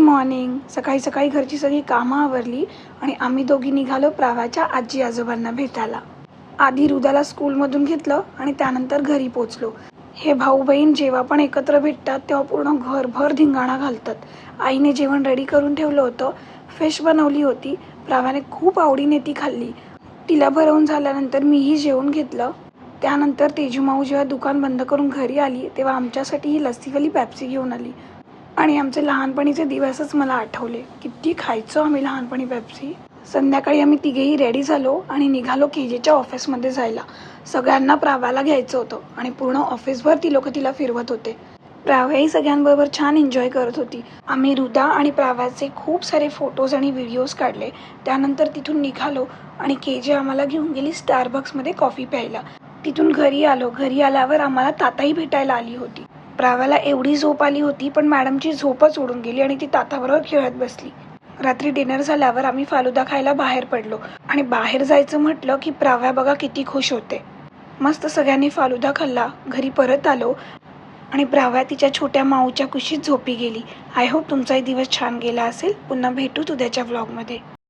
Morning. सकाळी सकाळी घरची सगळी कामं आवरली आणि आम्ही दोघी निघालो प्राव्याच्या आजी आजोबांना भेटायला. आधी हृदाला स्कूलमधून घेतलं आणि त्यानंतर घरी पोचलो. हे भाऊ बहीण जेव्हा पण एकत्र भेटतात तेव्हा पूर्ण घरभर धिंगाणा घालतात. आईने जेवण रेडी करून ठेवलं होतं. फिश बनवली होती. प्राव्याने खूप आवडीने ती खाल्ली. तिला भरवून झाल्यानंतर मीही जेवून घेतलं. त्यानंतर तेजूमाऊ जेव्हा दुकान बंद करून घरी आली तेव्हा आमच्यासाठी ही लस्सीवाली पेप्सी घेऊन आली आणि आमचे लहानपणीचे दिवसच मला आठवले. किती खायचो आम्ही लहानपणी पेप्सी. संध्याकाळी आम्ही तिघेही रेडी झालो आणि निघालो केजेच्या ऑफिसमध्ये जायला. सगळ्यांना प्राव्याला घ्यायचं होतं आणि पूर्ण ऑफिसभर ती लोक तिला फिरवत होते. प्राव्याही सगळ्यांबरोबर छान एन्जॉय करत होती. आम्ही हृदा आणि प्राव्याचे खूप सारे फोटोज आणि व्हिडिओज काढले. त्यानंतर तिथून निघालो आणि केजे आम्हाला घेऊन गेली स्टारबक्समध्ये कॉफी प्यायला. तिथून घरी आलो. घरी आल्यावर आम्हाला ताताही भेटायला आली होती. प्राव्याला एवढी झोप आली होती पण मॅडमची झोपच उडून गेली आणि ती ताताबरोबर खेळत बसली. रात्री डिनर झाल्यावर आम्ही फालुदा खायला बाहेर पडलो आणि बाहेर जायचं म्हटलं की प्राव्या बघा किती खुश होते. मस्त सगळ्यांनी फालुदा खाल्ला. घरी परत आलो आणि प्राव्या तिच्या छोट्या माऊच्या कुशीत झोपी गेली. आय होप तुमचाही दिवस छान गेला असेल. पुन्हा भेटू उद्याच्या व्लॉगमध्ये.